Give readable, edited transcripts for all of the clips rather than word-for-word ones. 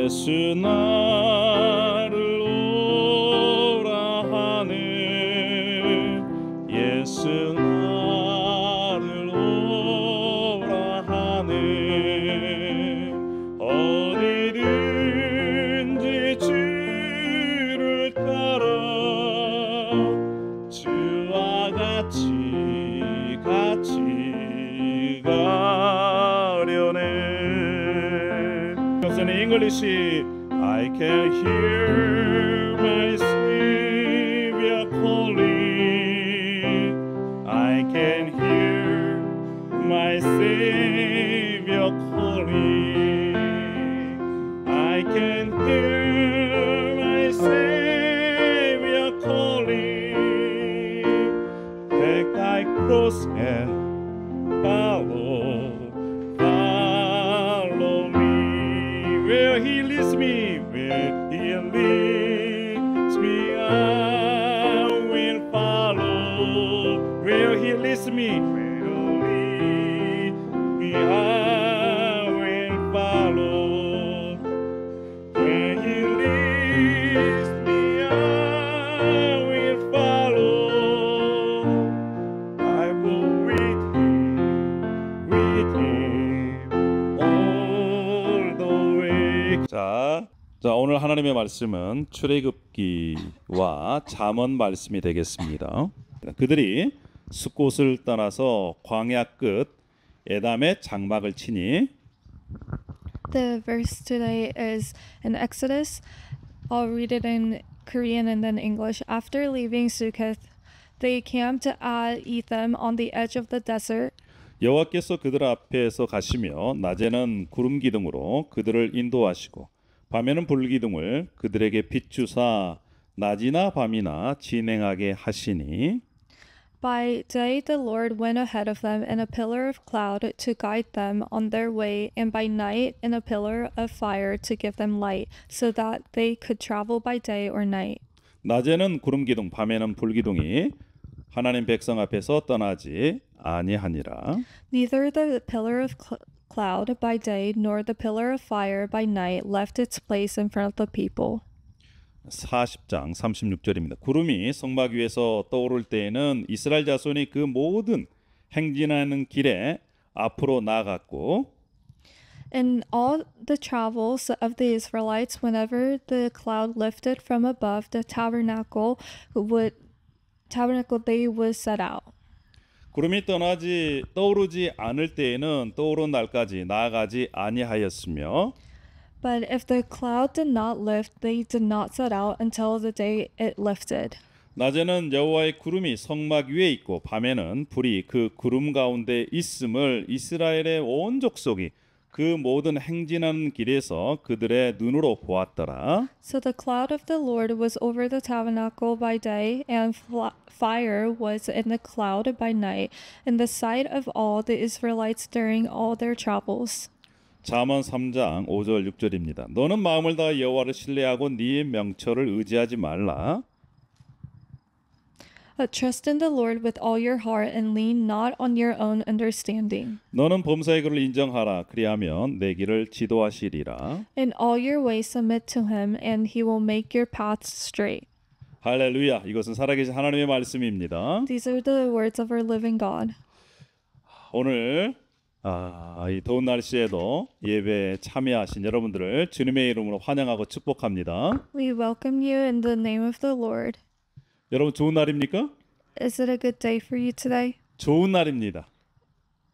예수 나를 오라 하네 예수 나를 오라 하네 어디든지 주를 따라 주와 같이 가려네. In English, I can hear my Savior calling. I can hear my Savior calling. I can hear my Savior calling. Take thy cross and follow me. Where he leads me, I will follow. Where he leads me, I will follow. Where he leads me, I will follow. I will with him all the way. 자, 오늘 하나님의 말씀은 출애굽기와 잠언 말씀이 되겠습니다. 그들이 숫곳을 떠나서 광야 끝 에담에 장막을 치니. The verse today is in Exodus. I'll read it in Korean and then English. After leaving Succoth, they camped at Etham on the edge of the desert. 여호와께서 그들 앞에서 가시며 낮에는 구름 기둥으로 그들을 인도하시고 밤에는 불 기둥을 그들에게 비추사 낮이나 밤이나 진행하게 하시니. By day the Lord went ahead of them in a pillar of cloud to guide them on their way, and by night in a pillar of fire to give them light, so that they could travel by day or night. 낮에는 구름 기둥 밤에는 불 기둥이 하나님 백성 앞에서 떠나지 아니하니라. Neither the pillar of cloud by day nor the pillar of fire by night left its place in front of the people. 40장 36절입니다. 구름이 성막 위에서 떠오를 때에는 이스라엘 자손이 그 모든 행진하는 길에 앞으로 나아갔고. In all the travels of the Israelites, whenever the cloud lifted from above the tabernacle, they would set out. 구름이 떠오르지 않을 때에는 떠오른 날까지 나아가지 아니하였으며. But if the cloud did not lift, they did not set out until the day it lifted. 낮에는 여호와의 구름이 성막 위에 있고 밤에는 불이 그 구름 가운데 있음을 이스라엘의 온 족속이 그 모든 행진하는 길에서 그들의 눈으로 보았더라. So the cloud of the Lord was over the tabernacle by day, and fire was in the cloud by night, in the sight of all the Israelites during all their travels. 잠언 3장 5절 6절입니다. 너는 마음을 다해 여호와를 신뢰하고 네 명철을 의지하지 말라. Trust in the Lord with all your heart and lean not on your own understanding. 너는 범사의 그를 인정하라. 그리하면 내 길을 지도하시리라. In all your ways submit to him, and he will make your paths straight. 할렐루야. 이것은 살아계신 하나님의 말씀입니다. These are the words of our living God. 오늘 이 더운 날씨에도 예배에 참여하신 여러분들을 주님의 이름으로 환영하고 축복합니다. We welcome you in the name of the Lord. 여러분 좋은 날입니까? Is it a good day for you today? 좋은 날입니다.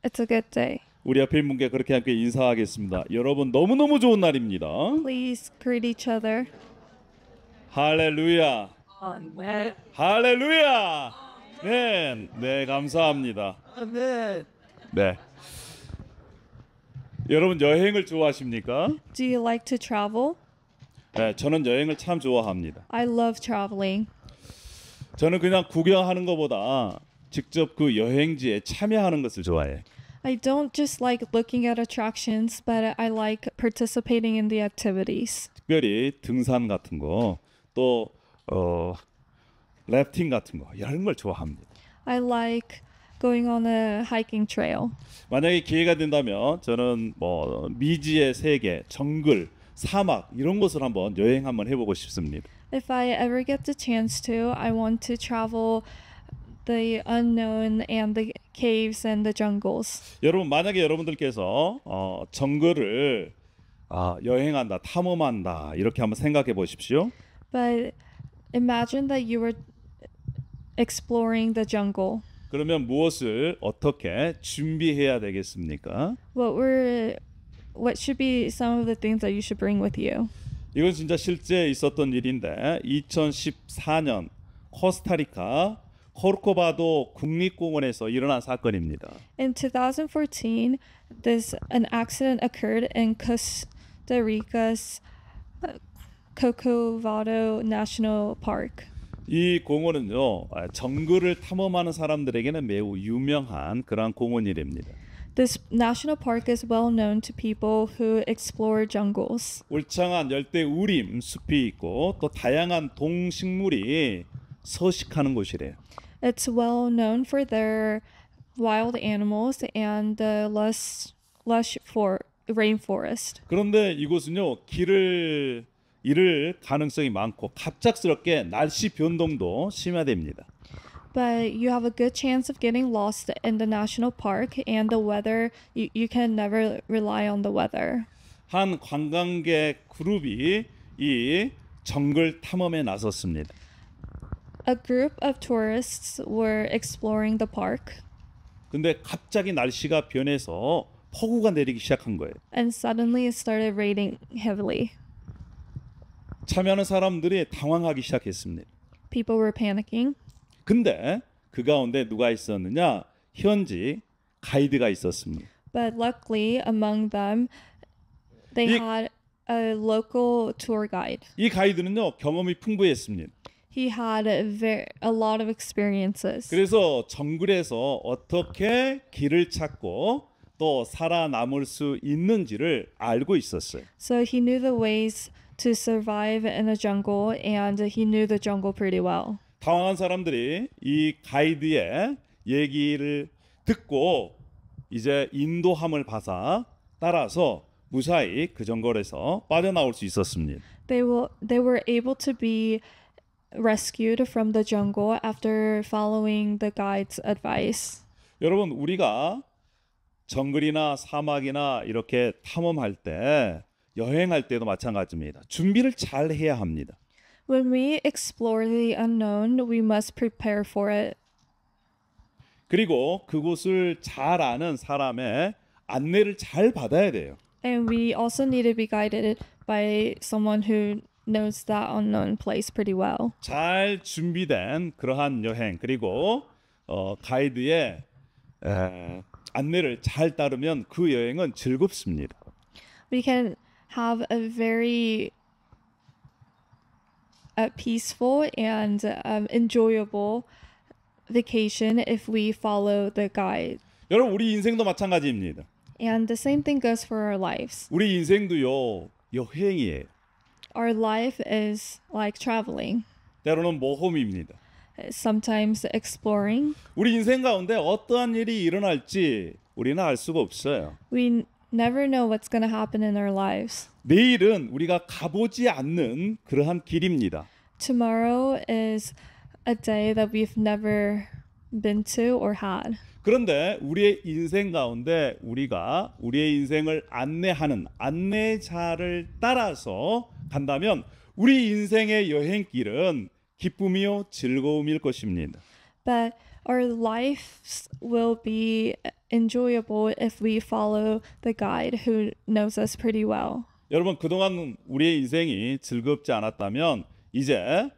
It's a good day. 우리 옆에 있는 분께 그렇게 함께 인사하겠습니다. 여러분 너무너무 좋은 날입니다. Please greet each other. 할렐루야. 할렐루야. 네, 감사합니다. 네. 여러분 여행을 좋아하십니까? Do you like to travel? 네, 저는 여행을 참 좋아합니다. I love traveling. 저는 그냥 구경하는 것보다 직접 그 여행지에 참여하는 것을 좋아해요. I don't just like looking at attractions, but I like participating in the activities. 특별히 등산 같은 거, 또 래프팅 같은 거 이런 걸 좋아합니다. I like going on a hiking trail. 만약에 기회가 된다면 저는 미지의 세계, 정글, 사막 이런 곳을 한번 여행 한번 해보고 싶습니다. If I ever get the chance to, I want to travel the unknown and the caves and the jungles. 여러분 만약에 여러분들께서 정글을 여행한다, 탐험한다 이렇게 한번 생각해 보십시오. But imagine that you were exploring the jungle. 그러면 무엇을 어떻게 준비해야 되겠습니까? What should be some of the things that you should bring with you? 이건 진짜 실제 있었던 일인데 2014년 코스타리카 코르코바도 국립공원에서 일어난 사건입니다. In 2014, an accident occurred in Costa Rica's Corcovado National Park. 이 공원은요 정글을 탐험하는 사람들에게는 매우 유명한 그러한 공원이랍니다. This national park is well known to people who explore jungles. 울창한 열대 우림 숲이 있고 또 다양한 동식물이 서식하는 곳이래요. It's well known for their wild animals and the lush rainforest. 그런데 이곳은요 길을 잃을 가능성이 많고 갑작스럽게 날씨 변동도 심화됩니다. But you have a good chance of getting lost in the national park and the weather. You can never rely on the weather. 한 관광객 그룹이 이 정글 탐험에 나섰습니다. A group of tourists were exploring the park. 근데 갑자기 날씨가 변해서 폭우가 내리기 시작한 거예요. And suddenly it started raining heavily. 참여하는 사람들이 당황하기 시작했습니다. People were panicking. 근데 그 가운데 누가 있었느냐? 현지 가이드가 있었습니다. But luckily among them, they had a local tour guide. 이 가이드는요 경험이 풍부했습니다. He had a lot of experiences. 그래서 정글에서 어떻게 길을 찾고 또 살아남을 수 있는지를 알고 있었어요. So he knew the ways to survive in the jungle, and he knew the jungle pretty well. 당황한 사람들이 이 가이드의 얘기를 듣고 이제 인도함을 받아 따라서 무사히 그 정글에서 빠져나올 수 있었습니다. They were able to be rescued from the jungle after following the guide's advice. 여러분 우리가 정글이나 사막이나 이렇게 탐험할 때 여행할 때도 마찬가지입니다. 준비를 잘 해야 합니다. When we explore the unknown, we must prepare for it. 그리고 그곳을 잘 아는 사람의 안내를 잘 받아야 돼요. And we also need to be guided by someone who knows that unknown place pretty well. 잘 준비된 그러한 여행 그리고 가이드의 안내를 잘 따르면 그 여행은 즐겁습니다. We can have a very peaceful and enjoyable vacation if we follow the guide. 여러분 우리 인생도 마찬가지입니다. And the same thing goes for our lives. 우리 인생도요 여행이에요. Our life is like traveling. 때로는 모험입니다. Sometimes exploring. 우리 인생 가운데 어떠한 일이 일어날지 우리는 알 수가 없어요. We never know what's going to happen in our lives. 내일은 우리가 가보지 않는 그러한 길입니다. Tomorrow is a day that we've never been to or had. 그런데 우리의 인생 가운데 우리가 우리의 인생을 안내하는 안내자를 따라서 간다면 우리 인생의 여행길은 기쁨이요 즐거움일 것입니다. But our lives will be enjoyable if we follow the guide who knows us pretty well. 여러분 그동안 우리의 인생이 즐겁지 않았다면 이제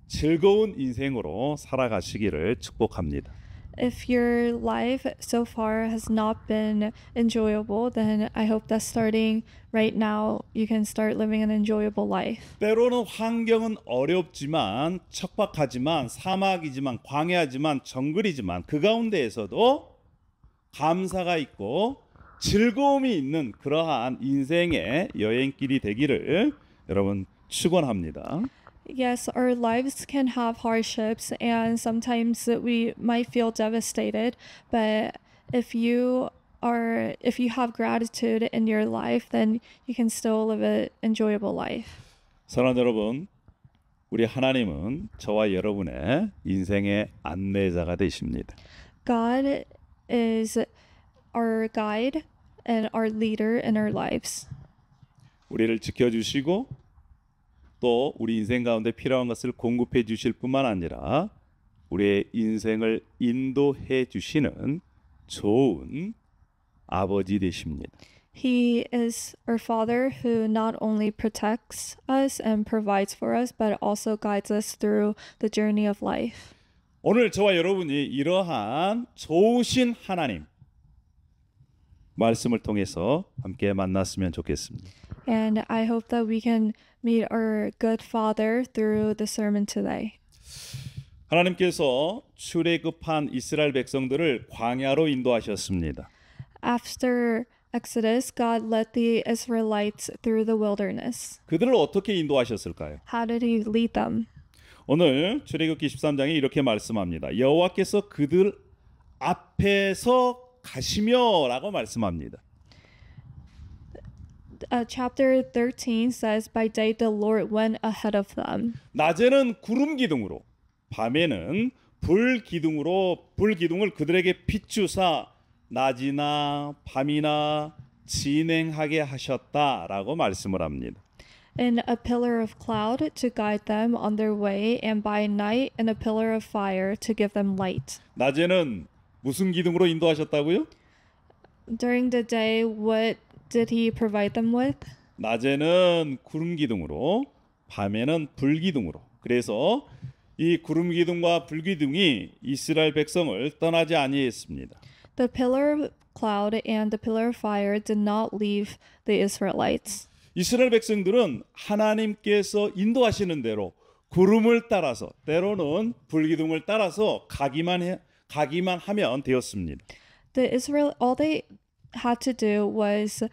즐거운 인생으로 살아가시기를 축복합니다. If your life so far has not been enjoyable, then I hope that starting right now you can start living an enjoyable life. 때로는 환경은 어렵지만 척박하지만 사막이지만 광야지만 정글이지만 그 가운데에서도 감사가 있고 즐거움이 있는 그러한 인생의 여행길이 되기를 여러분 축원합니다. Yes, our lives can have hardships and sometimes we might feel devastated, but if you if you have gratitude in your life, then you can still live an enjoyable life. 사랑하는 여러분, 우리 하나님은 저와 여러분의 인생의 안내자가 되십니다. God is our guide and our leader in our lives. 우리를 지켜주시고 또 우리 인생 가운데 필요한 것을 공급해 주실 뿐만 아니라 우리의 인생을 인도해 주시는 좋은 아버지 되십니다. He is our Father who not only protects us and provides for us, but also guides us through the journey of life. 오늘 저와 여러분이 이러한 좋으신 하나님 말씀을 통해서 함께 만났으면 좋겠습니다. And I hope that we can meet our good Father through the sermon today. 하나님께서 출애굽한 이스라엘 백성들을 광야로 인도하셨습니다. After Exodus, God led the Israelites through the wilderness. 그들을 어떻게 인도하셨을까요? How did he lead them? 오늘 출애굽기 13장에 이렇게 말씀합니다. 여호와께서 그들 앞에서 가시며라고 말씀합니다. Chapter 13 says, By day the Lord went ahead of them. 낮에는 구름 기둥으로, 밤에는 불 기둥을 그들에게 비추사 낮이나 밤이나 진행하게 하셨다라고 말씀을 합니다. In a pillar of cloud to guide them on their way, and by night in a pillar of fire to give them light. 낮에는 무슨 기둥으로 인도하셨다고요? During the day, what did he provide them with? 낮에는 구름 기둥으로, 밤에는 불 기둥으로. 그래서 이 구름 기둥과 불 기둥이 이스라엘 백성을 떠나지 아니했습니다. The pillar of cloud and the pillar of fire did not leave the Israelites. 이스라엘 백성들은 하나님께서 인도하시는 대로 구름을 따라서 때로는 불 기둥을 따라서 가기만 하면 되었습니다. All they had to do was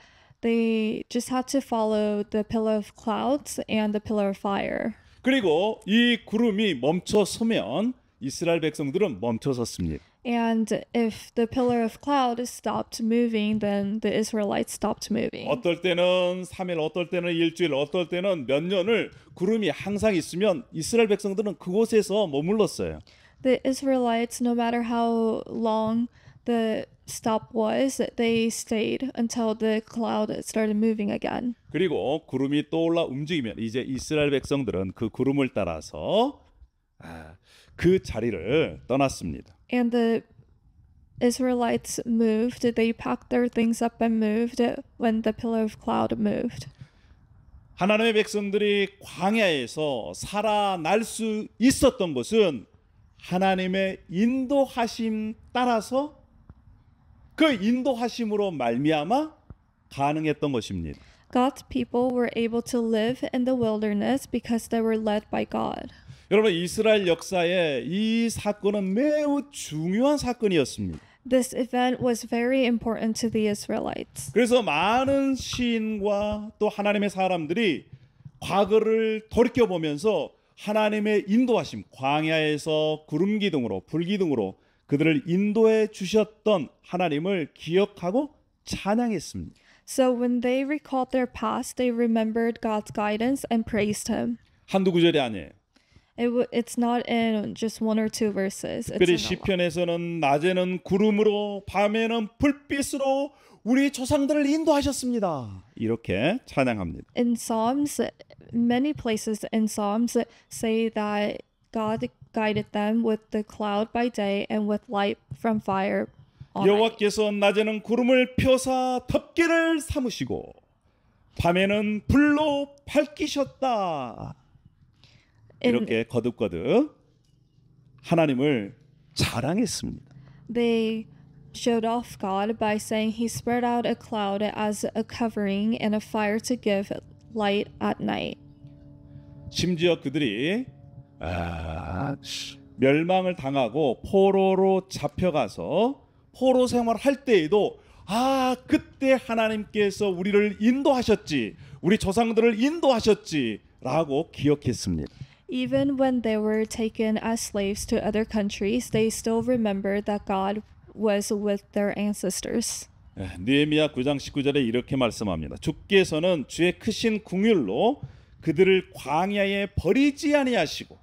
they just had to follow the pillar of clouds and the pillar of fire. 그리고 이 구름이 멈춰 서면 이스라엘 백성들은 멈춰 섰습니다. And if the pillar of cloud stopped moving, then the Israelites stopped moving. 어떨 때는 3일, 어떨 때는 일주일, 어떨 때는 몇 년을 구름이 항상 있으면 이스라엘 백성들은 그곳에서 머물렀어요. The Israelites, no matter how long the stop was, they stayed until the cloud started moving again. 그리고 구름이 떠올라 움직이면 이제 이스라엘 백성들은 그 구름을 따라서 그 자리를 떠났습니다. And the Israelites moved. They packed their things up and moved when the pillar of cloud moved. 하나님의 백성들이 광야에서 살아날 수 있었던 것은 하나님의 인도하심 따라서 그 인도하심으로 말미암아 가능했던 것입니다. God's people were able to live in the wilderness because they were led by God. 여러분 이스라엘 역사에 이 사건은 매우 중요한 사건이었습니다. This event was very important to the Israelites. 그래서 많은 시인과 또 하나님의 사람들이 과거를 돌이켜 보면서 하나님의 인도하심, 광야에서 구름 기둥으로 불 기둥으로 그들을 인도해 주셨던 하나님을 기억하고 찬양했습니다. So when they recalled their past, they remembered God's guidance and praised Him. 한두 구절이 아니에요. It's not in just one or two verses. 특별히 It's in a lot. 시편에서는 낮에는 구름으로 밤에는 불빛으로 우리 조상들을 인도하셨습니다. 이렇게 찬양합니다. In Psalms, many places in Psalms say that God guided them with the cloud by day and with light from fire all night. 여호와께서 낮에는 구름을 펴사 덮개를 삼으시고 밤에는 불로 밝히셨다. 이렇게 거듭거듭 하나님을 자랑했습니다. They showed off God by saying He spread out a cloud as a covering and a fire to give light at night. 심지어 그들이 멸망을 당하고 포로로 잡혀가서 포로 생활할 때에도 그때 하나님께서 우리를 인도하셨지, 우리 조상들을 인도하셨지라고 기억했습니다. Even when they were taken as slaves to other countries, they still remembered that God was with their ancestors. 느헤미야 9장 19절에 이렇게 말씀합니다. 주께서는 주의 크신 궁율로 그들을 광야에 버리지 아니하시고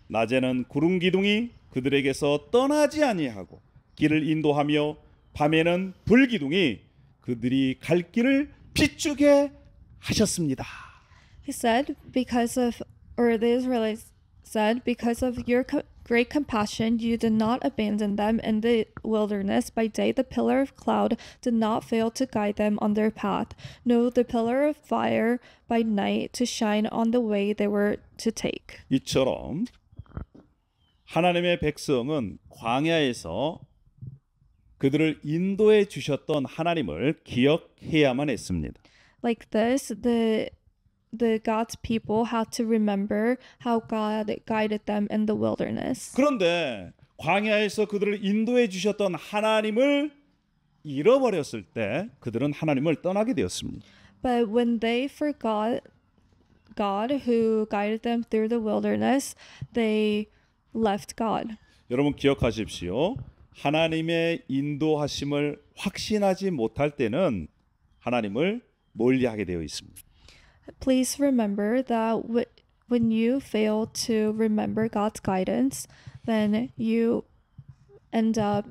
낮에는 구름 기둥이 그들에게서 떠나지 아니하고 길을 인도하며 밤에는 불 기둥이 그들이 갈 길을 비추게 하셨습니다. He said, the Israelites said, because of your great compassion, you did not abandon them in the wilderness. By day, the pillar of cloud did not fail to guide them on their path. No, the pillar of fire by night to shine on the way they were to take. 이처럼 하나님의 백성은 광야에서 그들을 인도해 주셨던 하나님을 기억해야만 했습니다. Like this, the God's people had to remember how God guided them in the wilderness. 그런데 광야에서 그들을 인도해 주셨던 하나님을 잃어버렸을 때 그들은 하나님을 떠나게 되었습니다. But when they forgot God who guided them through the wilderness, they left God. 여러분 기억하십시오. 하나님의 인도하심을 확신하지 못할 때는 하나님을 멀리하게 되어 있습니다. Please remember that when you fail to remember God's guidance, then you end up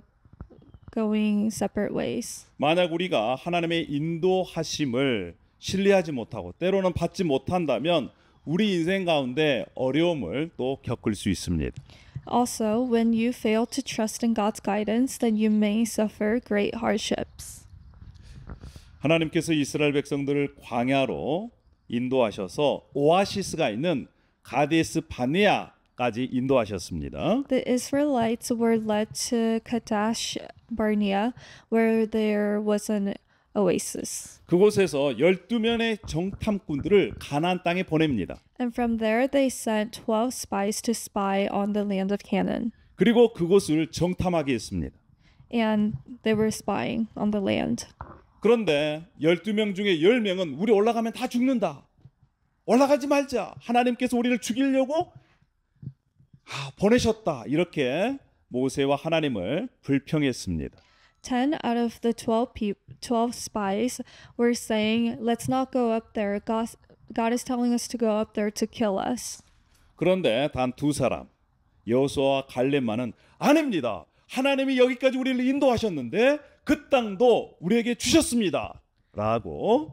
going separate ways. 만약 우리가 하나님의 인도하심을 신뢰하지 못하고 때로는 받지 못한다면 우리 인생 가운데 어려움을 또 겪을 수 있습니다. Also, when you fail to trust in God's guidance, then you may suffer great hardships. 하나님께서 이스라엘 백성들을 광야로 인도하셔서 오아시스가 있는 가데스 바네아까지 인도하셨습니다. The Israelites were led to Kadesh Barnea, where there was an oasis. 그곳에서 12명의 정탐꾼들을 가나안 땅에 보냅니다. And from there they sent 12 spies to spy on the land of Canaan. 그리고 그곳을 정탐하게 했습니다. And they were spying on the land. 그런데 12명 중에 10명은 우리 올라가면 다 죽는다. 올라가지 말자. 하나님께서 우리를 죽이려고 보내셨다. 이렇게 모세와 하나님을 불평했습니다. 10 out of the 12 spies were saying, let's not go up there. God is telling us to go up there to kill us. 그런데 단 두 사람, 여호수아와 갈렙만은 아닙니다. 하나님이 여기까지 우리를 인도하셨는데 그 땅도 우리에게 주셨습니다. 라고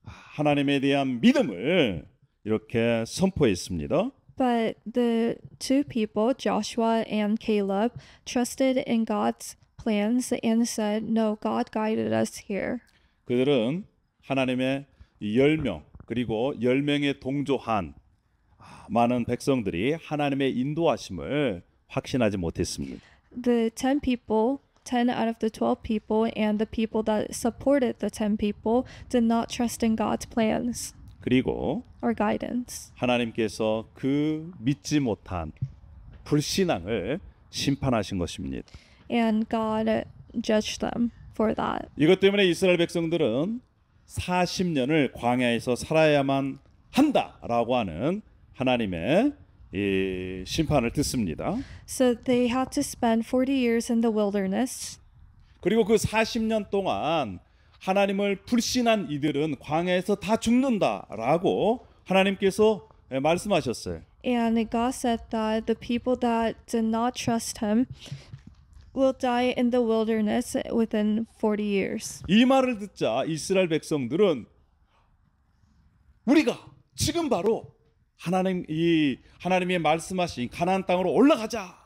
하나님에 대한 믿음을 이렇게 선포했습니다. But the two people, Joshua and Caleb, trusted in God's plans and said, no, God guided us here. 그들은 하나님의 10명 그리고 10명에 동조한 많은 백성들이 하나님의 인도하심을 확신하지 못했습니다. The 10 people, 10 out of the 12 people, and the people that supported the 10 people did not trust in God's plans 그리고 or guidance. 하나님께서 그 믿지 못한 불신앙을 심판하신 것입니다. And God judged them for that. 이것 때문에 이스라엘 백성들은 40년을 광야에서 살아야만 한다라고 하는 하나님의 이 심판을 듣습니다. So they had to spend 40 years in the wilderness. 그리고 그 40년 동안 하나님을 불신한 이들은 광야에서 다 죽는다라고 하나님께서 말씀하셨어요. And God said that the people that did not trust him will die in the wilderness within 40 years. 이 말을 듣자 이스라엘 백성들은 우리가 지금 바로 하나님이 말씀하신 가나안 땅으로 올라가자.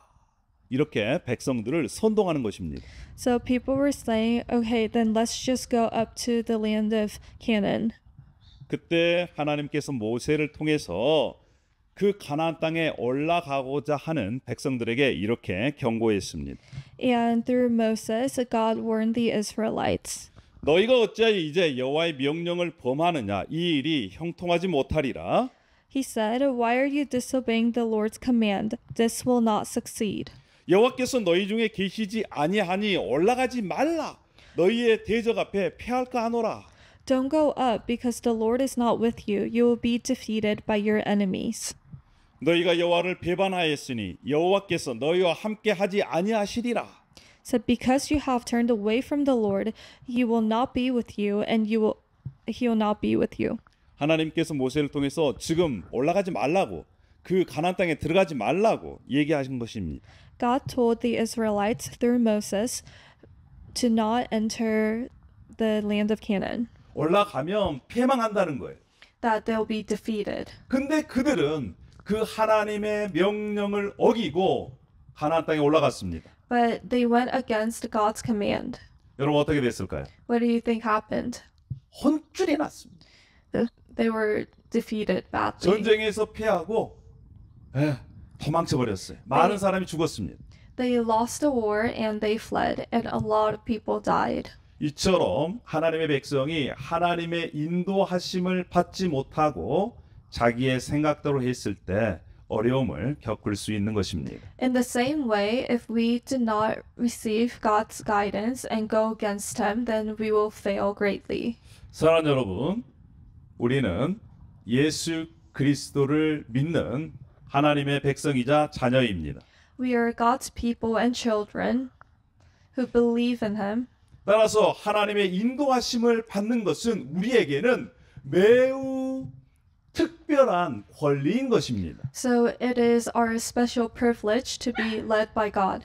이렇게 백성들을 선동하는 것입니다. So people were saying, okay, then let's just go up to the land of Canaan. 그때 하나님께서 모세를 통해서 그 가나안 땅에 올라가고자 하는 백성들에게 이렇게 경고했습니다. And through Moses, God warned the Israelites. 너희가 어찌하여 이제 여호와의 명령을 범하느냐 이 일이 형통하지 못하리라. He said, why are you disobeying the Lord's command? This will not succeed. 여호와께서 너희 중에 계시지 아니하니 올라가지 말라. 너희의 대적 앞에 패할까 하노라. Don't go up because the Lord is not with you. You will be defeated by your enemies. 너희가 여호와를 배반하였으니 여호와께서 너희와 함께 하지 아니하시리라. said, "Because you have turned away from the Lord, he will not be with you, and he will not be with you." 하나님께서 모세를 통해서 지금 올라가지 말라고, 그 가나안 땅에 들어가지 말라고 얘기하신 것입니다. God told the Israelites through Moses to not enter the land of Canaan, 올라가면 패망한다는 거예요. that they'll be defeated. 근데 그들은 그 하나님의 명령을 어기고 가나안 땅에 올라갔습니다. But they went against God's command. 여러분 어떻게 됐을까요? What do you think happened? 혼쭐이 났습니다. They were defeated badly. 전쟁에서 패하고 도망쳐 버렸어요. 많은 사람이 죽었습니다. They lost the war and they fled, and a lot of people died. 이처럼 하나님의 백성이 하나님의 인도하심을 받지 못하고 자기의 생각대로 했을 때 어려움을 겪을 수 있는 것입니다. In the same way, if we do not receive God's guidance and go against Him, then we will fail greatly. 사랑하는 여러분, 우리는 예수 그리스도를 믿는 하나님의 백성이자 자녀입니다. We are God's people and children who believe in Him. 따라서 하나님의 인도하심을 받는 것은 우리에게는 매우 특별한 권리인 것입니다. So it is our special privilege to be led by God.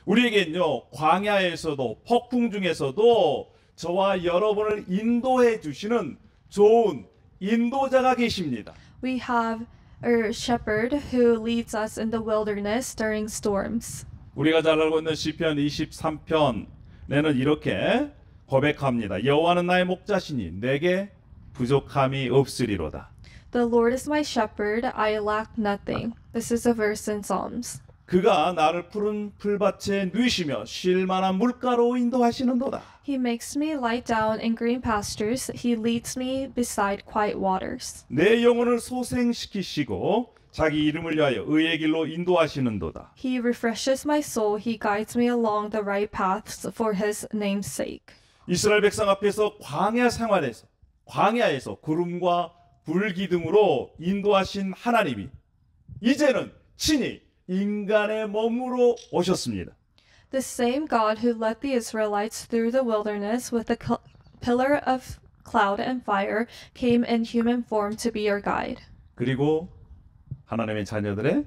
우리에겐요, 광야에서도 폭풍 중에서도 저와 여러분을 인도해 주시는 좋은 인도자가 계십니다. We have a shepherd who leads us in the wilderness during storms. 우리가 잘 알고 있는 시편 23편에는 이렇게 고백합니다. 여호와는 나의 목자시니 내게 부족함이 없으리로다. The Lord is my shepherd, I lack nothing. This is a verse in Psalms. 그가 나를 푸른 풀밭에 누이시며 쉴 만한 물가로 인도하시는도다. He makes me lie down in green pastures. He leads me beside quiet waters. 내 영혼을 소생시키시고 자기 이름을 위하여 의의 길로 인도하시는도다. He refreshes my soul. He guides me along the right paths for his name's sake. 이스라엘 백성 앞에서 광야 생활에서 광야에서 구름과 불기둥으로 인도하신 하나님이 이제는 친히 인간의 몸으로 오셨습니다. The same God who led the Israelites through the wilderness with a pillar of cloud and fire came in human form to be our guide. 그리고 하나님의 자녀들의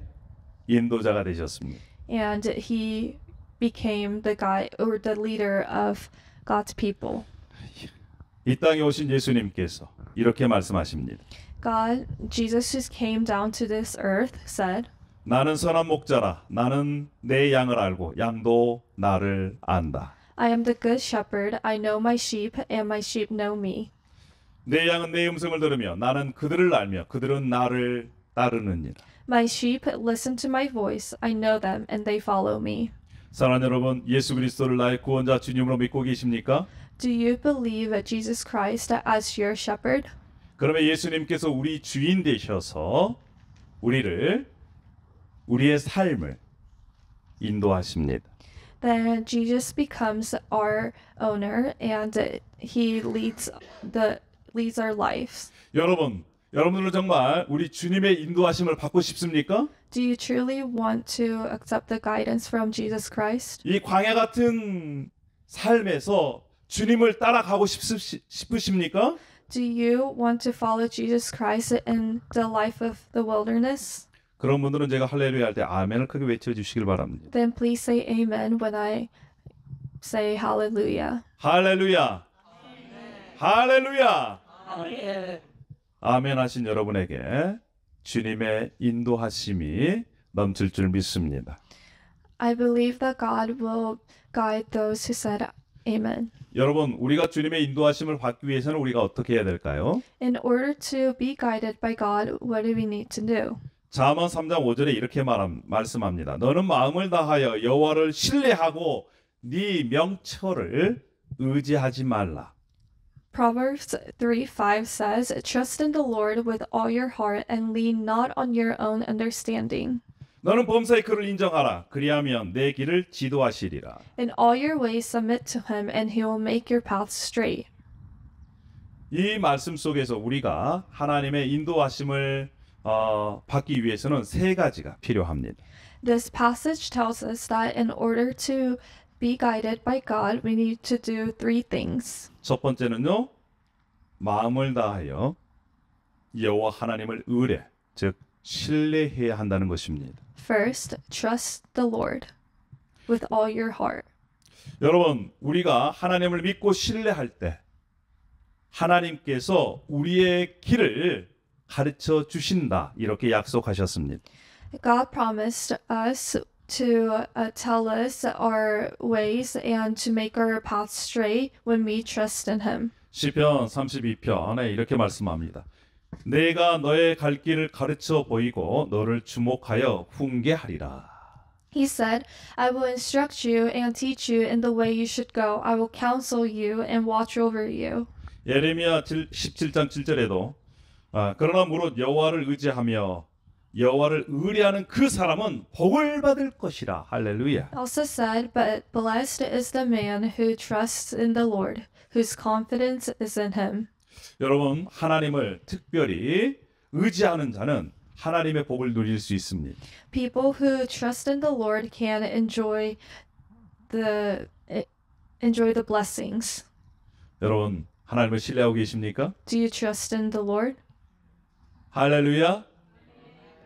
인도자가 되셨습니다. And he became the guide or the leader of God's people. 이 땅에 오신 예수님께서 이렇게 말씀하십니다. God, Jesus who came down to this earth said, 나는 선한 목자라. 나는 내 양을 알고 양도 나를 안다. I am the good shepherd. I know my sheep and my sheep know me. 내 양은 내 음성을 들으며 나는 그들을 알며 그들은 나를 따르느니라. My sheep listen to my voice. I know them and they follow me. 사랑하는 여러분, 예수 그리스도를 나의 구원자 주님으로 믿고 계십니까? Do you believe Jesus Christ as your shepherd? 그러면 예수님께서 우리 주인 되셔서 우리의 삶을 인도하십니다. Then Jesus becomes our owner and he leads our lives. 여러분들은 정말 우리 주님의 인도하심을 받고 싶습니까? Do you truly want to accept the guidance from Jesus Christ? 이 광야 같은 삶에서 주님을 따라가고 싶으십니까? Do you want to follow Jesus Christ in the life of the wilderness? 그런 분들은 제가 할렐루야 할 때 아멘을 크게 외쳐 주시길 바랍니다. Then please say amen when I say hallelujah. 할렐루야. 할렐루야. Amen. 아멘 하신 여러분에게 주님의 인도하심이 넘칠 줄 믿습니다. I believe that God will guide those who said amen. 여러분, 우리가 주님의 인도하심을 받기 위해서는 우리가 어떻게 해야 될까요? In order to be guided by God, what do we need to do? 잠언 3장 5절에 이렇게 말씀합니다. 너는 마음을 다하여 여호와를 신뢰하고 네 명철을 의지하지 말라. Proverbs 3:5 says, "Trust in the Lord with all your heart and lean not on your own understanding. 너는 범사의 그를 인정하라. 그리하면 내 길을 지도하시리라. In all your ways submit to him, and he will make your paths straight." 이 말씀 속에서 우리가 하나님의 인도하심을 받기 위해서는 세 가지가 필요합니다. This passage tells us that in order to be guided by God, we need to do three things. 첫 번째는요. 마음을 다하여 여호와 하나님을 의뢰, 즉 신뢰해야 한다는 것입니다. First, trust the Lord with all your heart. 여러분, 우리가 하나님을 믿고 신뢰할 때 하나님께서 우리의 길을 가르쳐 주신다. 이렇게 약속하셨습니다. God promised us to tell us our ways and to make our path straight when we trust in Him. 시편 32편에 이렇게 말씀합니다. 내가 너의 갈 길을 가르쳐 보이고 너를 주목하여 훈계하리라. He said, I will instruct you and teach you in the way you should go. I will counsel you and watch over you. 예레미야 17장 7절에도 그러나 무릇 여호와를 의지하며 여호와를 의뢰하는 그 사람은 복을 받을 것이라. 할렐루야. Also said, but blessed is the man who trusts in the Lord, whose confidence is in Him. 여러분, 하나님을 특별히 의지하는 자는 하나님의 복을 누릴 수 있습니다. People who trust in the Lord can enjoy the blessings. 여러분, 하나님을 신뢰하고 계십니까? Do you trust in the Lord? 할렐루야.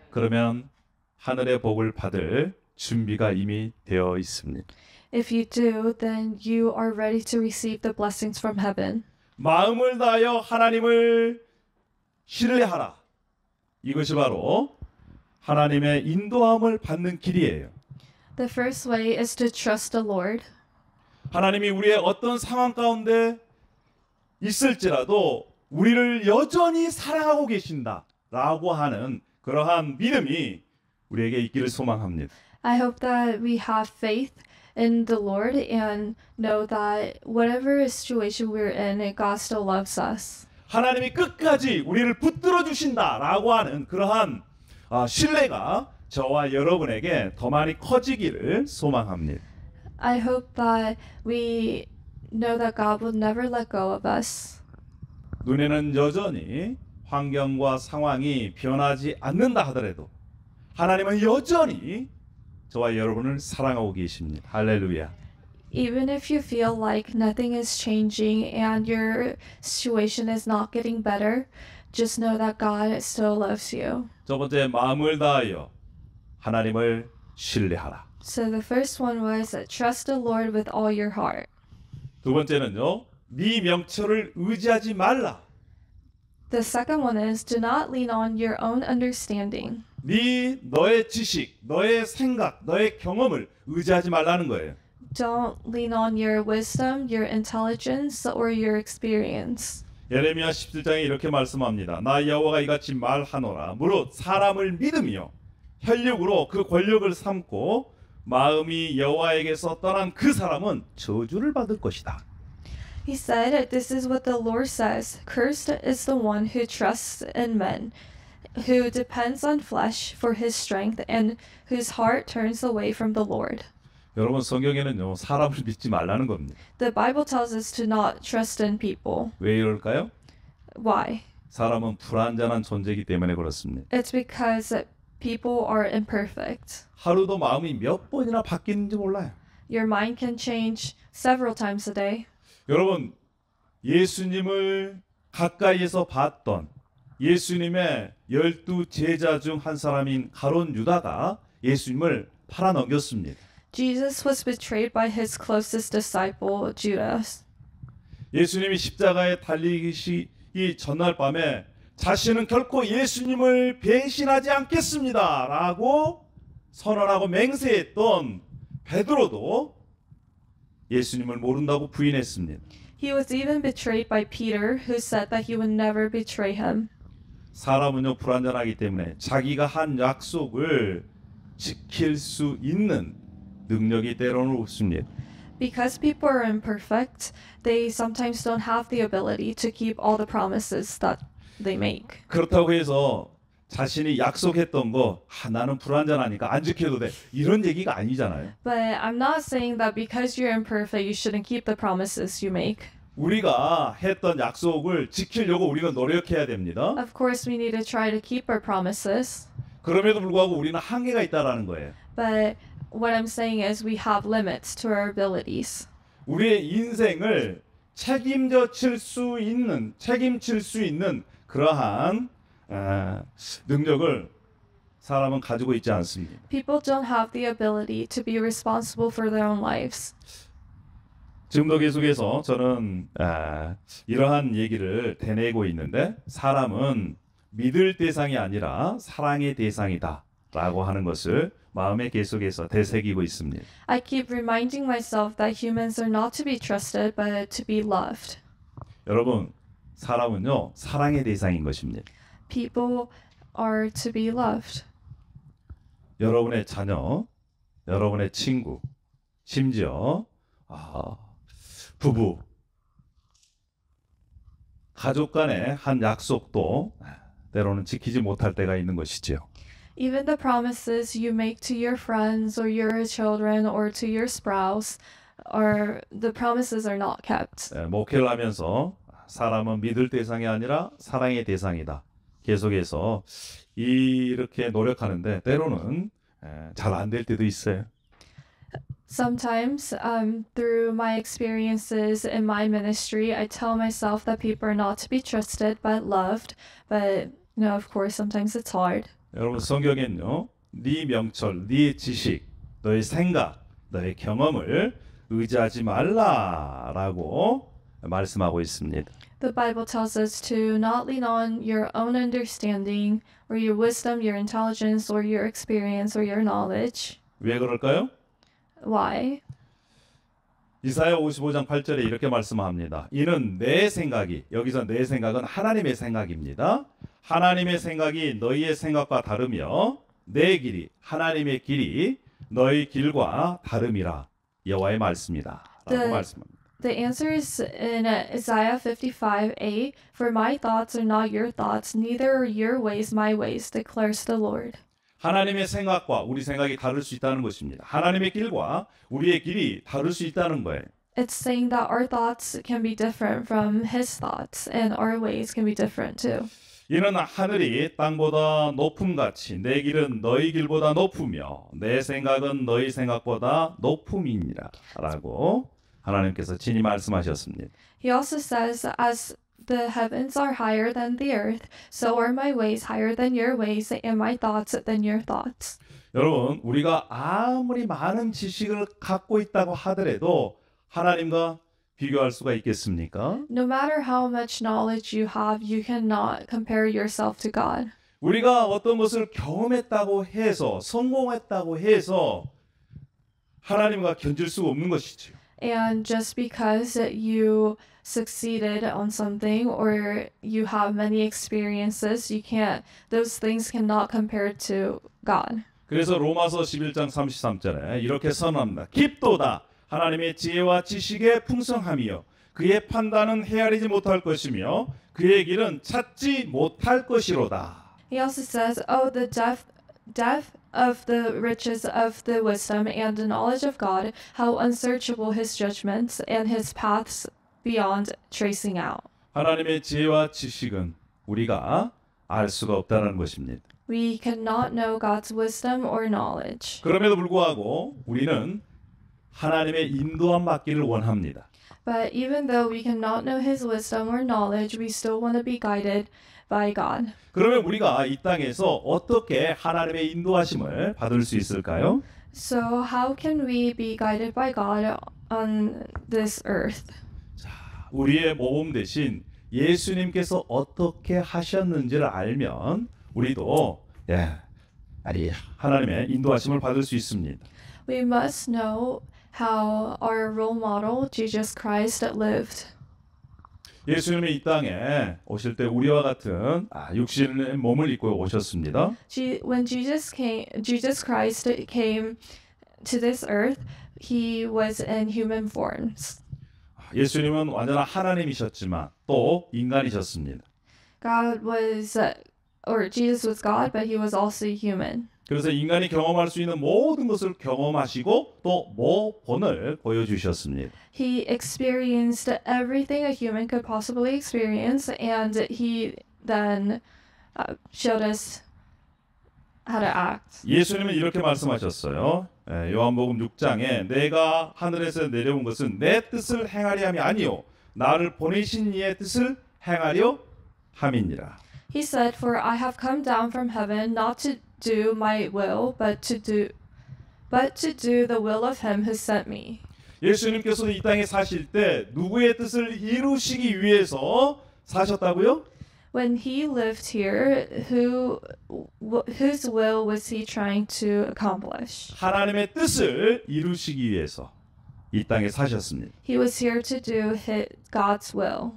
그러면 하늘의 복을 받을 준비가 이미 되어 있습니다. If you do, then you are ready to receive the blessings from heaven. 마음을 다하여 하나님을 신뢰하라. 이것이 바로 하나님의 인도함을 받는 길이에요. The first way is to trust the Lord. 하나님이 우리의 어떤 상황 가운데 있을지라도 우리를 여전히 사랑하고 계신다라고 하는 그러한 믿음이 우리에게 있기를 소망합니다. I hope that we have faith in the Lord and know that whatever situation we're in, God still loves us. 하나님이 끝까지 우리를 붙들어 주신다라고 하는 그러한 신뢰가 저와 여러분에게 더 많이 커지기를 소망합니다. I hope that we know that God will never let go of us. 눈에는 여전히 환경과 상황이 변하지 않는다 하더라도 하나님은 여전히 저와 여러분을 사랑하고 계십니다. 할렐루야. Even if you feel like nothing is changing and your situation is not getting better, just know that God still loves you. 첫 번째, 마음을 다하여 하나님을 신뢰하라. So the first one was trust the Lord with all your heart. 두 번째는요, 네 명철을 의지하지 말라. The second one is do not lean on your own understanding. 너의 지식, 너의 생각, 너의 경험을 의지하지 말라는 거예요. Don't lean on your wisdom, your intelligence, or your experience. 예레미야 17장에 이렇게 말씀합니다. 나 여호와가 이같이 말하노라. 무릇 사람을 믿으며 혈육으로 그 권력을 삼고 마음이 여호와에게서 떠난 그 사람은 저주를 받을 것이다. He said, this is what the Lord says. Cursed is the one who trusts in men, who depends on flesh for his strength, and whose heart turns away from the Lord. 여러분, 성경에는요, 사람을 믿지 말라는 겁니다. The Bible tells us to not trust in people. 왜 이럴까요? Why? 사람은 불완전한 존재이기 때문에 그렇습니다. It's because people are imperfect. 하루도 마음이 몇 번이나 바뀌는지 몰라요. Your mind can change several times a day. 여러분, 예수님을 가까이에서 봤던 예수님의 12 제자 중 한 사람인 가룟 유다가 예수님을 팔아넘겼습니다. Jesus was betrayed by his closest disciple, Judas. 예수님이 십자가에 달리기 전날 밤에 자신은 결코 예수님을 배신하지 않겠습니다 라고 선언하고 맹세했던 베드로도 예수님을 모른다고 부인했습니다. He was even betrayed by Peter, who said that he would never betray him. 사람은요, 불완전하기 때문에 자기가 한 약속을 지킬 수 있는 능력이 때로는 없습니다. Because people are imperfect, they sometimes don't have the ability to keep all the promises that they make. 그렇다고 해서 자신이 약속했던 거 나는 불완전하니까 안 지켜도 돼 이런 얘기가 아니잖아요. But I'm not saying that because you're imperfect, you shouldn't keep the promises you make. 우리가 했던 약속을 지키려고 우리가 노력해야 됩니다. Of course, we need to try to keep our promises. 그럼에도 불구하고 우리는 한계가 있다라는 거예요. But what I'm saying is we have limits to our abilities. 우리의 인생을 책임질 수 있는 그러한 능력을 사람은 가지고 있지 않습니다. People don't have the ability to be responsible for their own lives. 지금도 계속해서 저는 이러한 얘기를 되뇌고 있는데 사람은 믿을 대상이 아니라 사랑의 대상이다 라고 하는 것을 마음에 계속해서 되새기고 있습니다. I keep reminding myself that humans are not to be trusted but to be loved. 여러분, 사람은요 사랑의 대상인 것입니다. People are to be loved. 여러분의 자녀, 여러분의 친구, 심지어 부부, 가족 간의 한 약속도 때로는 지키지 못할 때가 있는 것이지요. Even the promises you make to your friends or your children or to your spouse, the promises are not kept. 목회를 하면서 사람은 믿을 대상이 아니라 사랑의 대상이다. 계속해서 이렇게 노력하는데 때로는 잘 안 될 때도 있어요. Sometimes, through my experiences in my ministry, I tell myself that people are not to be trusted but loved. But, of course, sometimes it's hard. 여러분 성경엔요, 네 명철, 네 지식, 너의 생각, 너의 경험을 의지하지 말라라고 말씀하고 있습니다. The Bible tells us to not lean on your own understanding or your wisdom, your intelligence, or your experience, or your knowledge. 왜 그럴까요? Why? 이사야 55장 8절에 이렇게 말씀합니다. 이는 내 생각이, 여기서 내 생각은 하나님의 생각입니다. 하나님의 생각이 너희의 생각과 다르며 내 길이, 하나님의 길이 너희 길과 다름이라. 여호와의 말씀이다 라고 말씀합니다. The answer is in Isaiah 55:8. For my thoughts are not your thoughts, neither are your ways my ways, declares the Lord. 하나님의 생각과 우리 생각이 다를 수 있다는 것입니다. 하나님의 길과 우리의 길이 다를 수 있다는 거예요. It's saying that our thoughts can be different from His thoughts, and our ways can be different too. 이는 하늘이 땅보다 높음같이 내 길은 너희 길보다 높으며 내 생각은 너희 생각보다 높음이니라 라고 하나님께서 친히 말씀하셨습니다. He also says, as the heavens are higher than the earth, so are my ways higher than your ways, and my thoughts than your thoughts. 여러분, 우리가 아무리 많은 지식을 갖고 있다고 하더라도 하나님과 비교할 수가 있겠습니까? No matter how much knowledge you have, you cannot compare yourself to God. 우리가 어떤 것을 경험했다고 해서 성공했다고 해서 하나님과 견줄 수가 없는 것이죠. And just because you succeeded on something or you have many experiences, those things cannot compare to God. 그래서 로마서 11장 33절에 이렇게 선언합니다. 깊도다 하나님의 지혜와 지식의 풍성함이요 그의 판단은 헤아리지 못할 것이며 그의 길은 찾지 못할 것이로다. He also says, "Oh, the depth of the riches of the wisdom and the knowledge of God, how unsearchable His judgments and His paths beyond tracing out." 하나님의 지혜와 지식은 우리가 알 수가 없다는 것입니다. We cannot know God's wisdom or knowledge. 그럼에도 불구하고 우리는 하나님의 인도함 받기를 원합니다. But even though we cannot know His wisdom or knowledge, we still want to be guided by God. 그러면 우리가 이 땅에서 어떻게 하나님의 인도하심을 받을 수 있을까요? So how can we be guided by God on this earth? 우리의 모범 대신 예수님께서 어떻게 하셨는지를 알면 우리도 하나님의 인도하심을 받을 수 있습니다. We must know how our role model, Jesus Christ, lived. 예수님이 이 땅에 오실 때 우리와 같은 육신의 몸을 입고 오셨습니다. When Jesus Christ came to this earth, He was in human forms. 예수님은 완전한 하나님이셨지만 또 인간이셨습니다. Jesus was God, but He was also human. 그래서 인간이 경험할 수 있는 모든 것을 경험하시고 또 모본을 보여주셨습니다. He experienced everything a human could possibly experience, and He then showed us how to act. 예수님은 이렇게 말씀하셨어요. 요한복음 6장에 내가 하늘에서 내려온 것은 내 뜻을 행하려 함이 아니요 나를 보내신 이의 뜻을 행하려 함이니라. He said, "For I have come down from heaven not to do my will, but to do the will of him who sent me." 예수님께서 이 땅에 사실 때 누구의 뜻을 이루시기 위해서 사셨다고요? When he lived here, whose will was he trying to accomplish? 하나님의 뜻을 이루시기 위해서 이 땅에 사셨습니다. He was here to do God's will.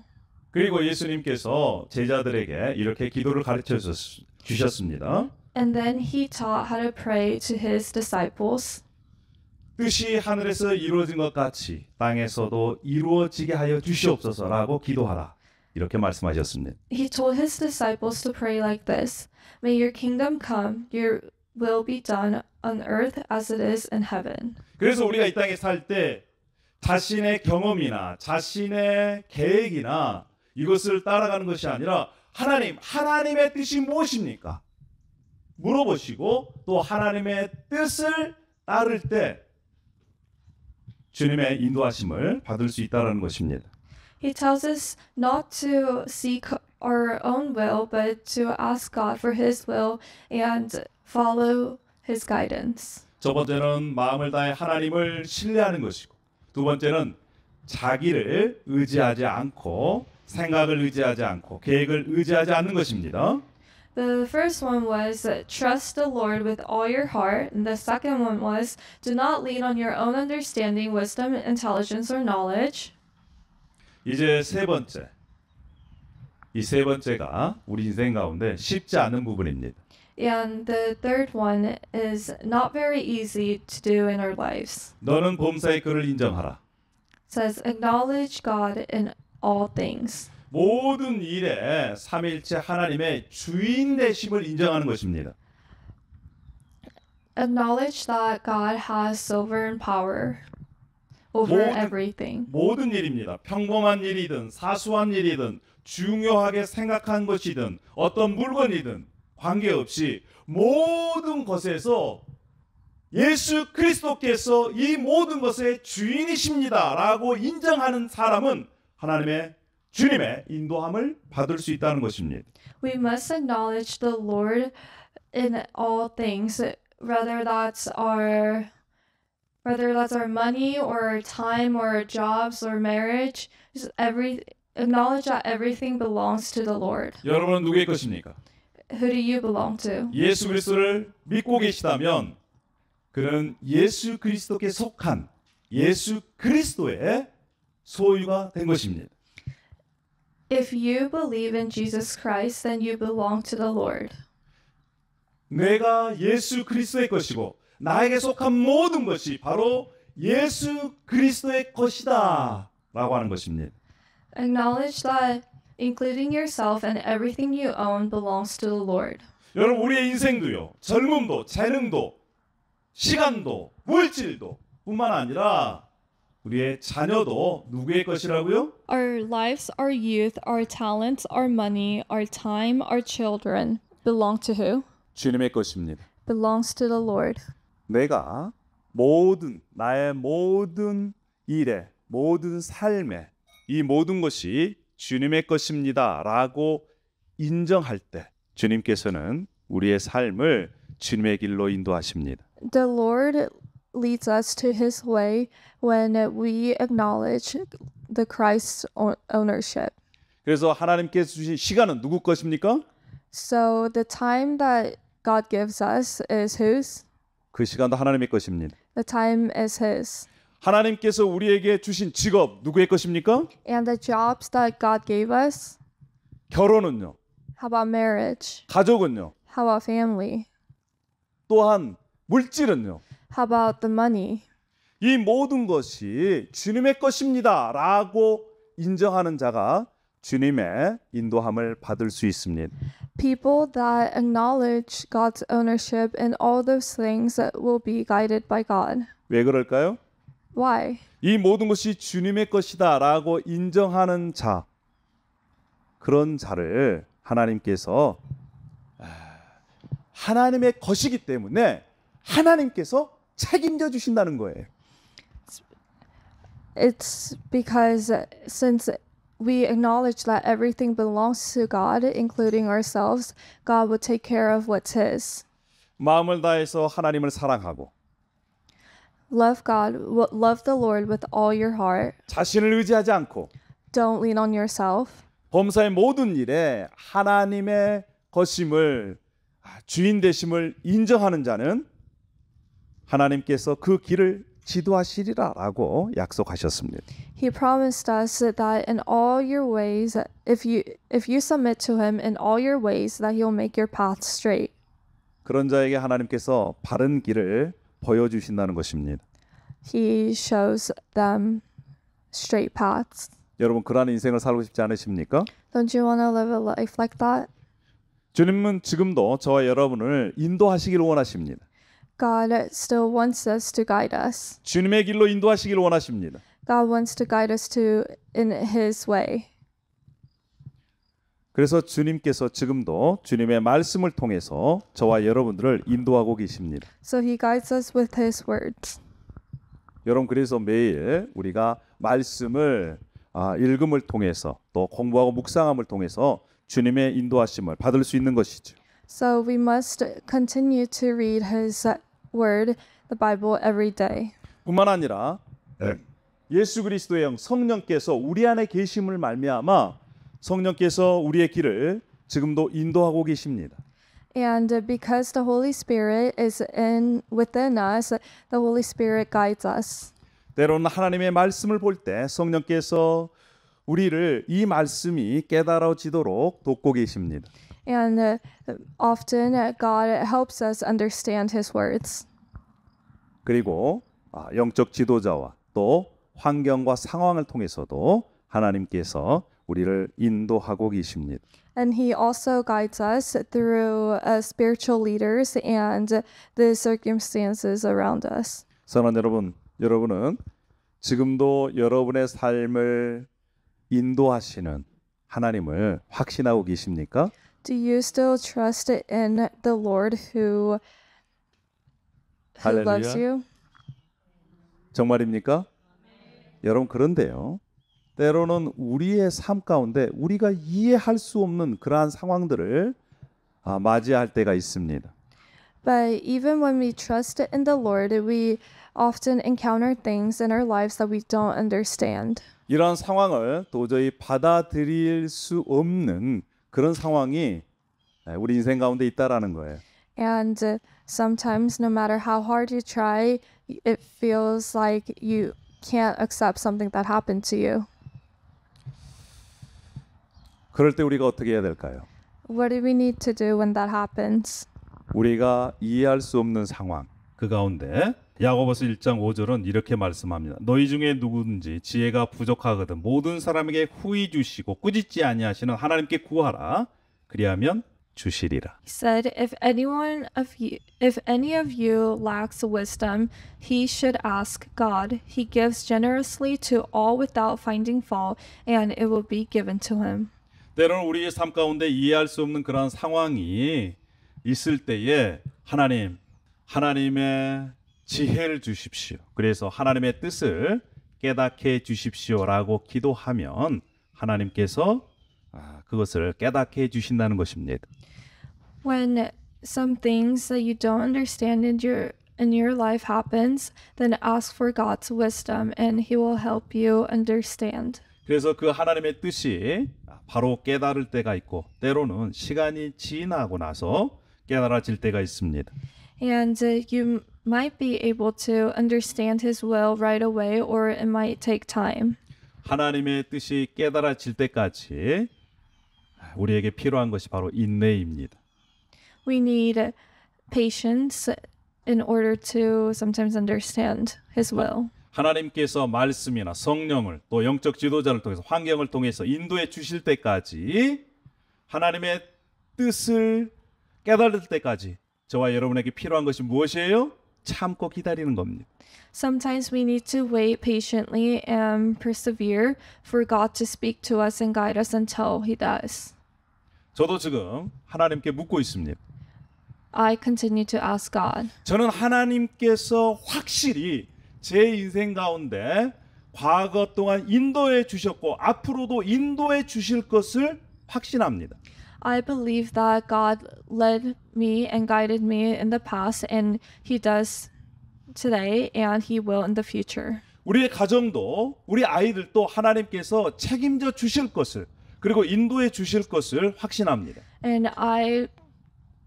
그리고 예수님께서 제자들에게 이렇게 기도를 가르쳐 주셨습니다. And then he taught how to pray to his disciples. 뜻이 하늘에서 이루어진 것 같이 땅에서도 이루어지게 하여 주시옵소서라고 기도하라. 이렇게 말씀하셨습니다. He told his disciples to pray like this: May your kingdom come, your will be done on earth as it is in heaven. 그래서 우리가 이 땅에 살 때 자신의 경험이나 자신의 계획이나 이것을 따라가는 것이 아니라 하나님의 뜻이 무엇입니까? 물어보시고 또 하나님의 뜻을 따를 때 주님의 인도하심을 받을 수 있다는 것입니다. He tells us not to seek our own will, but to ask God for his will and follow his guidance. 첫 번째는 마음을 다해 하나님을 신뢰하는 것이고 두 번째는 자기를 의지하지 않고 생각을 의지하지 않고 계획을 의지하지 않는 것입니다. The first one was trust the Lord with all your heart, and the second one was do not lean on your own understanding, wisdom, intelligence, or knowledge. 이제 세 번째. 이 세 번째가 우리 인생 가운데 쉽지 않은 부분입니다. And the third one is not very easy to do in our lives. 너는 범사의 그를 인정하라. It says acknowledge God in all things. 모든 일에 삼위일체 하나님의 주인 되심을 인정하는 것입니다. Acknowledge that God has sovereign power over everything. 모든 일입니다. 평범한 일이든 사소한 일이든 중요하게 생각한 것이든 어떤 물건이든 관계없이 모든 것에서 예수 그리스도께서 이 모든 것의 주인이십니다라고 인정하는 사람은 주님의 인도함을 받을 수 있다는 것입니다. We must acknowledge the Lord in all things, whether that's our money or our time or our jobs or marriage. Acknowledge that everything belongs to the Lord. 여러분은 누구의 것입니까? Who do you belong to? 예수 그리스도를 믿고 계시다면 그는 예수 그리스도께 속한 예수 그리스도의 소유가 된 것입니다. If you believe in Jesus Christ, then you belong to the Lord. 내가 예수 그리스도의 것이고 나에게 속한 모든 것이 바로 예수 그리스도의 것이다 라고 하는 것입니다. Acknowledge that including yourself and everything you own belongs to the Lord. 여러분 우리의 인생도요. 젊음도 재능도 시간도 물질도 뿐만 아니라 우리의 자녀도 누구의 것이라고요? Our lives, our youth, our talents, our money, our time, our children belong to who? 주님의 것입니다. Belongs to the Lord. 내가 나의 모든 일에 모든 삶에 이 모든 것이 주님의 것입니다라고 인정할 때 주님께서는 우리의 삶을 주님의 길로 인도하십니다. The Lord leads us to his way when we acknowledge the Christ's ownership. 그래서 하나님께서 주신 시간은 누구 것입니까? So the time that God gives us is whose? 그 시간도 하나님의 것입니다. The time is his. 하나님께서 우리에게 주신 직업 누구의 것입니까? And the jobs that God gave us? 결혼은요? How about marriage? 가족은요? How about family? 또한 물질은요? How about the money? 이 모든 것이 주님의 것입니다라고 인정하는 자가 주님의 인도함을 받을 수 있습니다. People that acknowledge God's ownership in all those things will be guided by God. 왜 그럴까요? Why? 이 모든 것이 주님의 것이다라고 인정하는 자, 그런 자를 하나님께서 하나님의 것이기 때문에 하나님께서 책임져 주신다는 거예요. It's because since we acknowledge that everything belongs to God, including ourselves, God will take care of what's His. 마음을 다해서 하나님을 사랑하고 Love God, love the Lord with all your heart. 자신을 의지하지 않고 Don't lean on yourself. 범사의 모든 일에 하나님의 것임을 주인 되심을 인정하는 자는 하나님께서 그 길을 지도하시리라라고 약속하셨습니다. He promised us that in all your ways, if you submit to Him in all your ways, that He'll make your path straight. 그런 자에게 하나님께서 바른 길을 보여주신다는 것입니다. He shows them straight paths. 여러분 그러한 인생을 살고 싶지 않으십니까? Don't you want to live a life like that? 주님은 지금도 저와 여러분을 인도하시길 원하십니다. God still wants us to guide us. 주님의 길로 인도하시길 원하십니다. God wants to guide us in His way. 그래서 주님께서 지금도 주님의 말씀을 통해서 저와 여러분들을 인도하고 계십니다. So He guides us with His words. 여러분 그래서 매일 우리가 말씀을 읽음을 통해서 또 공부하고 묵상함을 통해서 주님의 인도하심을 받을 수 있는 것이죠. So we must continue to read His word, the Bible, every day. 뿐만 아니라 예수 그리스도의 영 성령께서 우리 안에 계심을 말미암아 성령께서 우리의 길을 지금도 인도하고 계십니다. And because the Holy Spirit is within us, the Holy Spirit guides us. 때로는 하나님의 말씀을 볼 때 성령께서 우리를 이 말씀이 깨달아지도록 돕고 계십니다. And often God helps us understand His words. 그리고 영적 지도자와 또 환경과 상황을 통해서도 하나님께서 우리를 인도하고 계십니다. And He also guides us through spiritual leaders and the circumstances around us. 사랑하는 여러분, 여러분은 지금도 여러분의 삶을 인도하시는 하나님을 확신하고 계십니까? Do you still trust in the Lord who loves you? 정말입니까? 여러분 그런데요. 때로는 우리의 삶 가운데 우리가 이해할 수 없는 그러한 상황들을 맞이할 때가 있습니다. But even when we trust in the Lord, we often encounter things in our lives that we don't understand. 이러한 상황을 도저히 받아들일 수 없는 그런 상황이 우리 인생 가운데 있다라는 거예요. And sometimes, no matter how hard you try, it feels like you can't accept something that happened to you. 그럴 때 우리가 어떻게 해야 될까요? What do we need to do when that happens? 우리가 이해할 수 없는 상황 그 가운데 야고보서 1장 5절은 이렇게 말씀합니다. 너희 중에 누구든지 지혜가 부족하거든 모든 사람에게 후히 주시고 꾸짖지 아니하시는 하나님께 구하라. 그리하면 주시리라. He said, if any of you lacks wisdom, he should ask God. He gives generously to all without finding fault, and it will be given to him. 때로는 우리의 삶 가운데 이해할 수 없는 그런 상황이 있을 때에 하나님의 지혜를 주십시오. 그래서 하나님의 뜻을 깨닫게 해주십시오라고 기도하면 하나님께서 그것을 깨닫게 해주신다는 것입니다. When some things that you don't understand in your life happens, then ask for God's wisdom, and He will help you understand. 그래서 그 하나님의 뜻이 바로 깨달을 때가 있고 때로는 시간이 지나고 나서 깨달아질 때가 있습니다. And you might be able to understand His will right away, or it might take time. 하나님의 뜻이 깨달아질 때까지 우리에게 필요한 것이 바로 인내입니다. We need patience in order to sometimes understand His will. 하나님께서 말씀이나 성령을 또 영적 지도자를 통해서 환경을 통해서 인도해 주실 때까지 하나님의 뜻을 깨달을 때까지 저와 여러분에게 필요한 것이 무엇이에요? 참고 기다리는 겁니다. Sometimes we need to wait patiently and persevere for God to speak to us and guide us until He does. 저도 지금 하나님께 묻고 있습니다. I continue to ask God. 저는 하나님께서 확실히 제 인생 가운데 과거 동안 인도해 주셨고 앞으로도 인도해 주실 것을 확신합니다. I believe that God led me and guided me in the past, and He does today, and He will in the future. 우리의 가정도 우리 아이들도 하나님께서 책임져 주실 것을 그리고 인도해 주실 것을 확신합니다. And I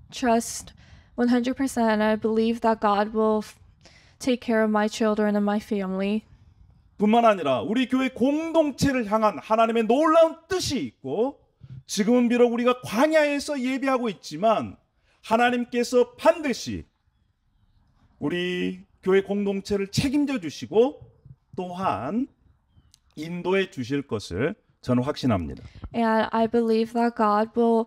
trust 100%. I believe that God will take care of my children and my family. 뿐만 아니라 우리 교회 공동체를 향한 하나님의 놀라운 뜻이 있고 지금은 비록 우리가 광야에서 예배하고 있지만 하나님께서 반드시 우리 교회 공동체를 책임져 주시고 또한 인도해 주실 것을 저는 확신합니다. And I believe that God will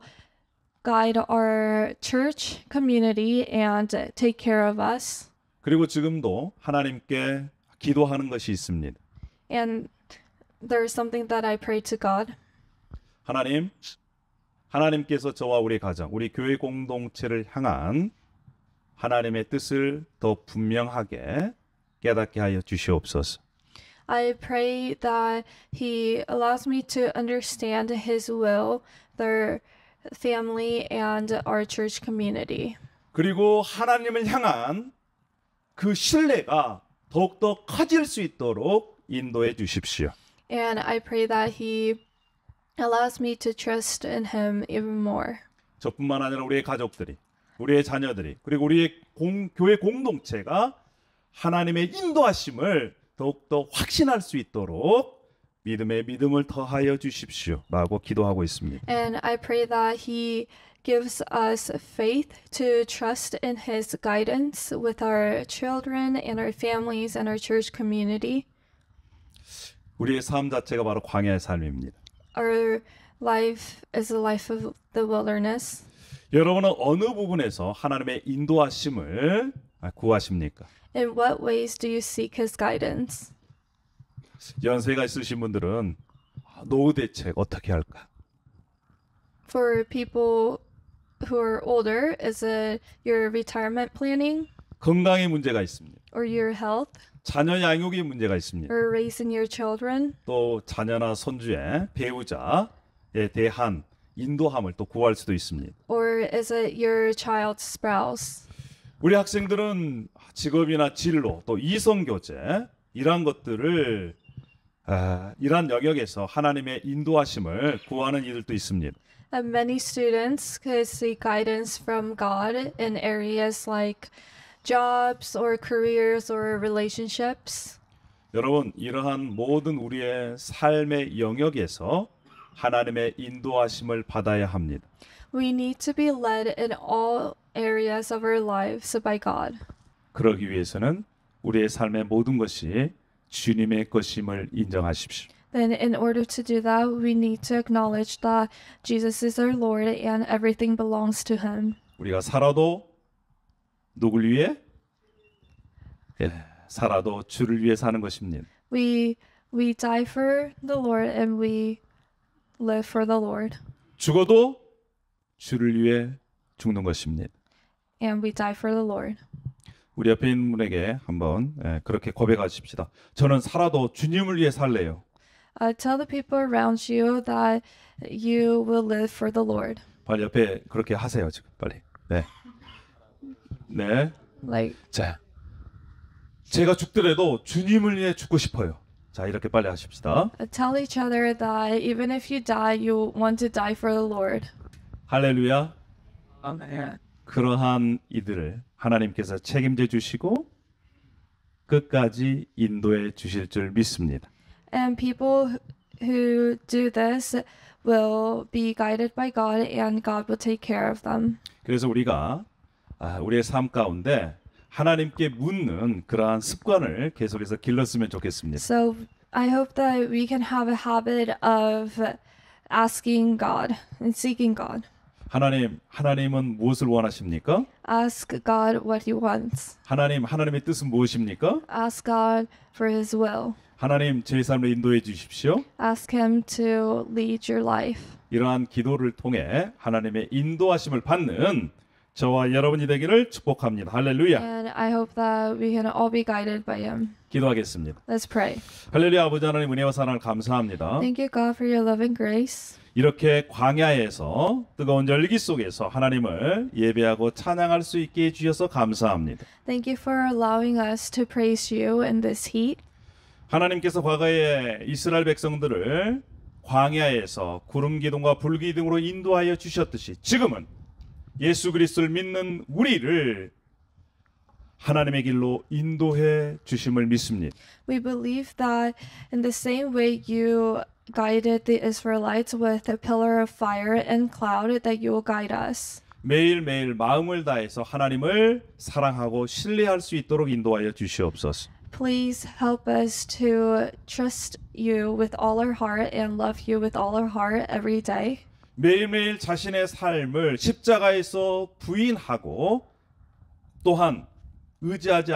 guide our church community and take care of us. 그리고 지금도 하나님께 기도하는 것이 있습니다. And there's something that I pray to God. 하나님께서 저와 우리 가정, 우리 교회 공동체를 향한 하나님의 뜻을 더 분명하게 깨닫게 하여 주시옵소서. I pray that He allows me to understand His will, their family, and our church community. 그리고 하나님을 향한 그 신뢰가 더욱더 커질 수 있도록 인도해 주십시오. And I pray that He allows me to trust in Him even more. 저뿐만 아니라 우리의 가족들이, 우리의 자녀들이, 그리고 우리의 교회 공동체가 하나님의 인도하심을 더욱더 확신할 수 있도록 믿음의 믿음을 더하여 주십시오 라고 기도하고 있습니다. And I pray that He gives us faith to trust in His guidance with our children and our families and our church community. 우리의 삶 자체가 바로 광야의 삶입니다. Our life is a life of the wilderness. 여러분은 어느 부분에서 하나님의 인도하심을 구하십니까? In what ways do you seek His guidance? 연세가 있으신 분들은 노후 대책 어떻게 할까? For people who are older, is it your retirement planning 건강의 문제가 있습니다. or your health 자녀 양육의 문제가 있습니다. or raising your children? 또 자녀나 손주의 배우자에 대한 인도함을 또 구할 수도 있습니다. Or is it your child's spouse? 우리 학생들은 직업이나 진로 또 이성 교제 이러한 것들을 이러한 영역에서 하나님의 인도하심을 구하는 이들도 있습니다. And many students could seek guidance from God in areas like jobs or careers or relationships. 여러분 이러한 모든 우리의 삶의 영역에서 하나님의 인도하심을 받아야 합니다. We need to be led in all areas of our lives by God. 그러기 위해서는 우리의 삶의 모든 것이 주님의 것임을 인정하십시오. Then in order to do that, we need to acknowledge that Jesus is our Lord and everything belongs to Him. 우리가 살아도 누굴 위해? 살아도 주를 위해 사는 것입니다. We die for the Lord and we live for the Lord. 죽어도 주를 위해 죽는 것입니다. And we die for the Lord. 우리 옆에 있는 분에게 한번 그렇게 고백하십시다. 저는 살아도 주님을 위해 살래요. Tell the people around you that you will live for the Lord. 빨리 옆에 그렇게 하세요 지금 빨리. 네. 네. Like 자, 제가 죽더라도 주님을 위해 죽고 싶어요. 자, 이렇게 빨리 하십시다. tell each other that even if you die, you want to die for the Lord. 할렐루야. 그러한 이들을 하나님께서 책임져 주시고 끝까지 인도해 주실 줄 믿습니다. And people who do this will be guided by God and God will take care of them. 그래서 우리가 우리의 삶 가운데 하나님께 묻는 그러한 습관을 계속해서 길렀으면 좋겠습니다. So I hope that we can have a habit of asking God and seeking God. 하나님은 무엇을 원하십니까? Ask God what He wants. 하나님의 뜻은 무엇입니까? Ask God for His will. 하나님 제 삶을 인도해 주십시오. Ask Him to lead your life. 이러한 기도를 통해 하나님의 인도하심을 받는 저와 여러분이 되기를 축복합니다. 할렐루야. And I hope that we can all be guided by Him. 기도하겠습니다. Let's pray. 할렐루야. 아버지 하나님 은혜와 사랑을 감사합니다. Thank you, God, for your love and grace. 이렇게 광야에서 뜨거운 열기 속에서 하나님을 예배하고 찬양할 수 있게 해주셔서 감사합니다. Thank you for allowing us to praise you in this heat. 하나님께서 과거에 이스라엘 백성들을 광야에서 구름 기둥과 불 기둥으로 인도하여 주셨듯이 지금은 예수 그리스도를 믿는 우리를 하나님의 길로 인도해 주심을 믿습니다. We believe that in the same way you guided the Israelites with a pillar of fire and cloud, that you will guide us. 매일매일 마음을 다해서 하나님을 사랑하고 신뢰할 수 있도록 인도하여 주시옵소서. Please help us to trust you with all our heart and love you with all our heart every day. 매일매일 자신의 삶을 십자가에서 부인하고 또한 의지하지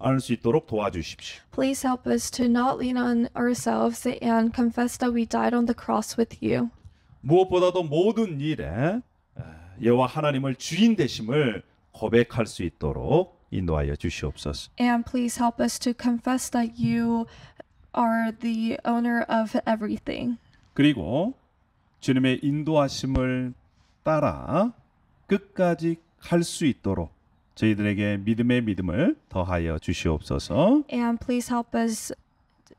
않을 수 있도록 도와주십시오. Please help us to not lean on ourselves and confess that we died on the cross with you. 무엇보다도 모든 일에 여호와 하나님을 주인 되심을 고백할 수 있도록 인도하여 주시옵소서. And please help us to confess that you are the owner of everything. 그리고 주님의 인도하심을 따라 끝까지 갈 수 있도록 저희들에게 믿음의 믿음을 더하여 주시옵소서. And please help us,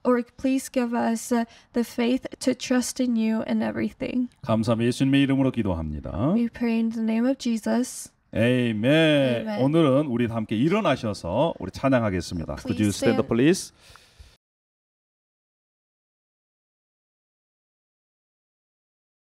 or please give us the faith to trust in you in everything. 감사합니다. 예수님의 이름으로 기도합니다. We pray in the name of Jesus. 아멘. Amen. 오늘은 우리 함께 일어나셔서 우리 찬양하겠습니다. Could you Please stand up, please?